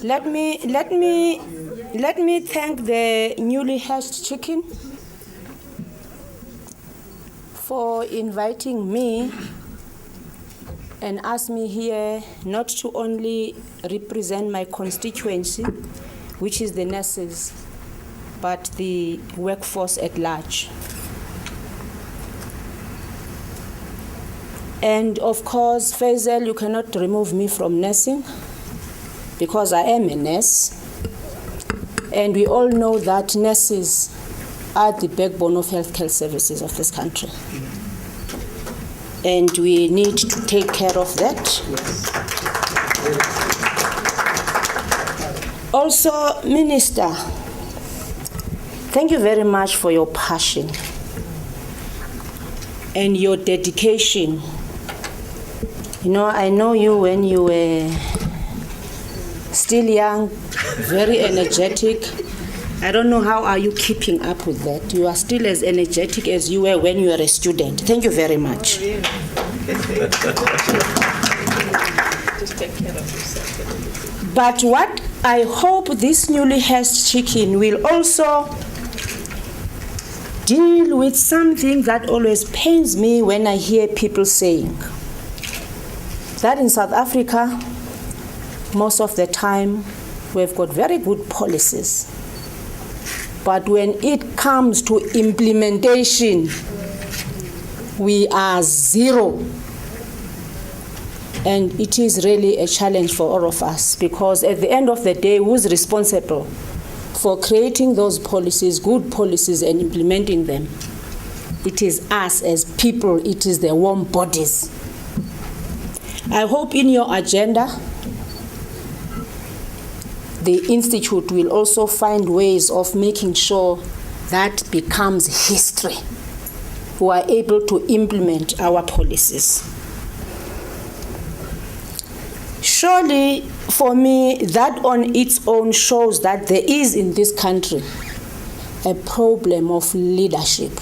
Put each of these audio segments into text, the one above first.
Let me thank the newly hatched chicken for inviting me and ask me here not to only represent my constituency, which is the nurses, but the workforce at large. And of course, Faisal, you cannot remove me from nursing because I am a nurse. And we all know that nurses are the backbone of healthcare services of this country. And we need to take care of that. Also, Minister, thank you very much for your passion and your dedication. You know, I know you when you were still young, very energetic. I don't know how are you keeping up with that. You are still as energetic as you were when you were a student. Thank you very much. Just take care of yourself. But what I hope this newly hatched chicken will also deal with something that always pains me when I hear people saying that in South Africa, most of the time, we've got very good policies. But when it comes to implementation, we are zero. And it is really a challenge for all of us because at the end of the day, who's responsible for creating those policies, good policies, and implementing them? It is us as people, it is the warm bodies. I hope in your agenda, the Institute will also find ways of making sure that becomes history. We are able to implement our policies. Surely, for me, that on its own shows that there is in this country a problem of leadership.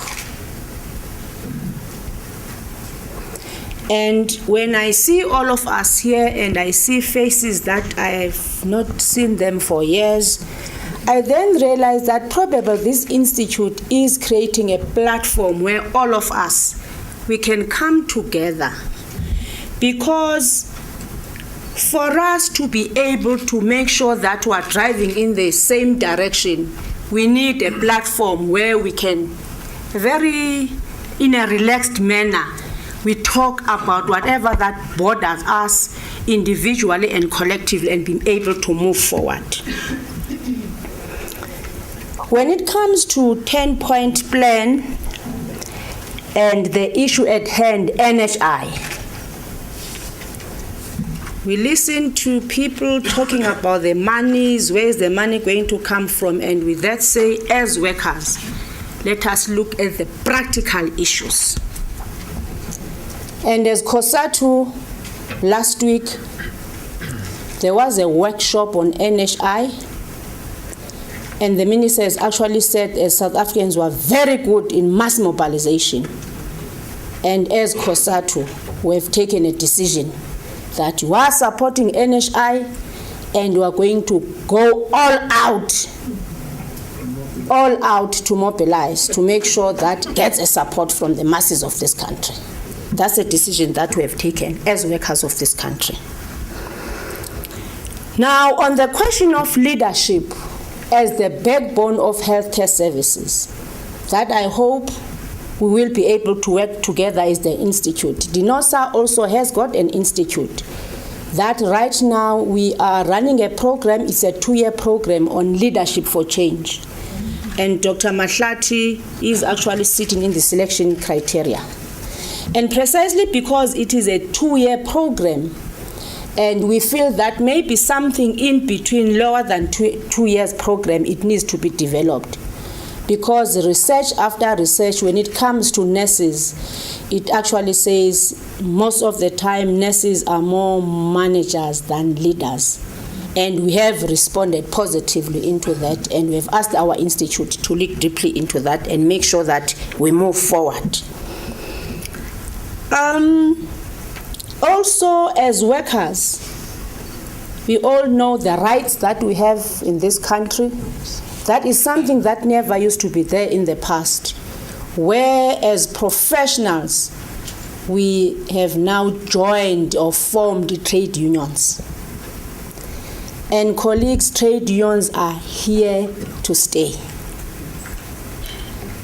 And when I see all of us here and I see faces that I have not seen them for years, I then realize that probably this institute is creating a platform where all of us, we can come together. Because for us to be able to make sure that we are driving in the same direction, we need a platform where we can in a relaxed manner, we talk about whatever that bothers us individually and collectively and be able to move forward. When it comes to 10-point plan and the issue at hand, NHI, we listen to people talking about the monies, where is the money going to come from, and with that say, as workers, let us look at the practical issues. And as COSATU, last week, there was a workshop on NHI, and the minister has actually said as South Africans were very good in mass mobilization. And as COSATU, we have taken a decision that we are supporting NHI and we are going to go all out to mobilize, to make sure that gets a support from the masses of this country. That's a decision that we have taken as workers of this country. Now, on the question of leadership as the backbone of healthcare services, that I hope we will be able to work together is the institute. DINOSA also has got an institute that right now we are running a program. It's a 2-year program on leadership for change. And Dr. Mahlati is actually sitting in the selection criteria. And precisely because it is a 2-year program, and we feel that maybe something in between lower than 2 years program, it needs to be developed. Because research after research, when it comes to nurses, it actually says most of the time nurses are more managers than leaders. And we have responded positively into that, and we have asked our institute to look deeply into that and make sure that we move forward. Also, as workers, We all know the rights that we have in this country. That is something that never used to be there in the past. Where as professionals, we have now joined or formed trade unions. And colleagues, trade unions are here to stay.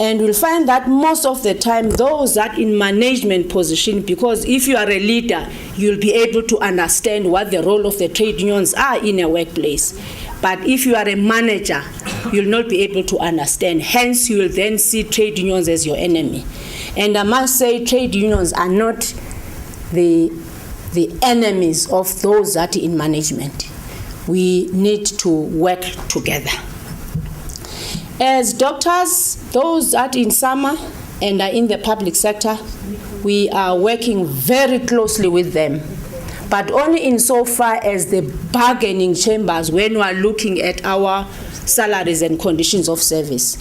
And we'll find that most of the time, those that in management position, because if you are a leader, you'll be able to understand what the role of the trade unions are in a workplace. But if you are a manager, you'll not be able to understand. Hence, you will then see trade unions as your enemy. And I must say, trade unions are not the enemies of those that are in management. We need to work together. As doctors, those that in summer and are in the public sector, we are working very closely with them, but only insofar as the bargaining chambers when we are looking at our salaries and conditions of service.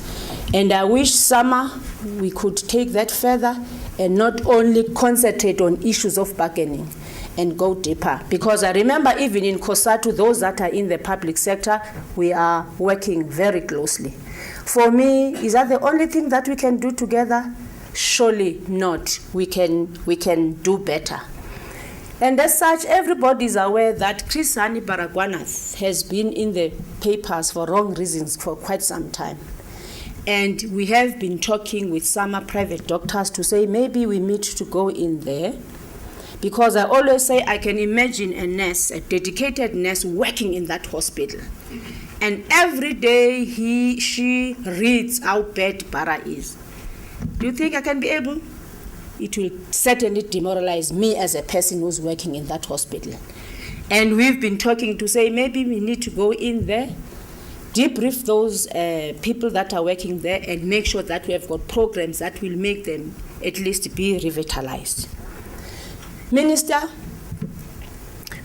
And I wish summer we could take that further and not only concentrate on issues of bargaining and go deeper. Because I remember even in COSATU, those that are in the public sector, we are working very closely. For me, is that the only thing that we can do together? Surely not. We can do better. And as such, everybody is aware that Chris Hani Baragwanath has been in the papers for wrong reasons for quite some time. And we have been talking with some private doctors to say maybe we need to go in there. Because I always say I can imagine a nurse, a dedicated nurse working in that hospital. And every day she reads how bad Bara is. Do you think I can be able? It will certainly demoralize me as a person who's working in that hospital. And we've been talking to say maybe we need to go in there, debrief those people that are working there and make sure that we have got programs that will make them at least be revitalized. Minister,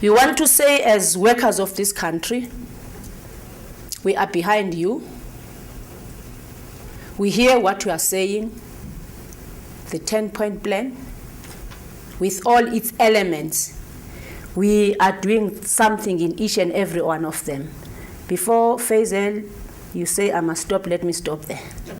we want to say as workers of this country, we are behind you. We hear what you are saying, the 10-point plan, with all its elements. We are doing something in each and every one of them. Before Faisal, you say I must stop, let me stop there.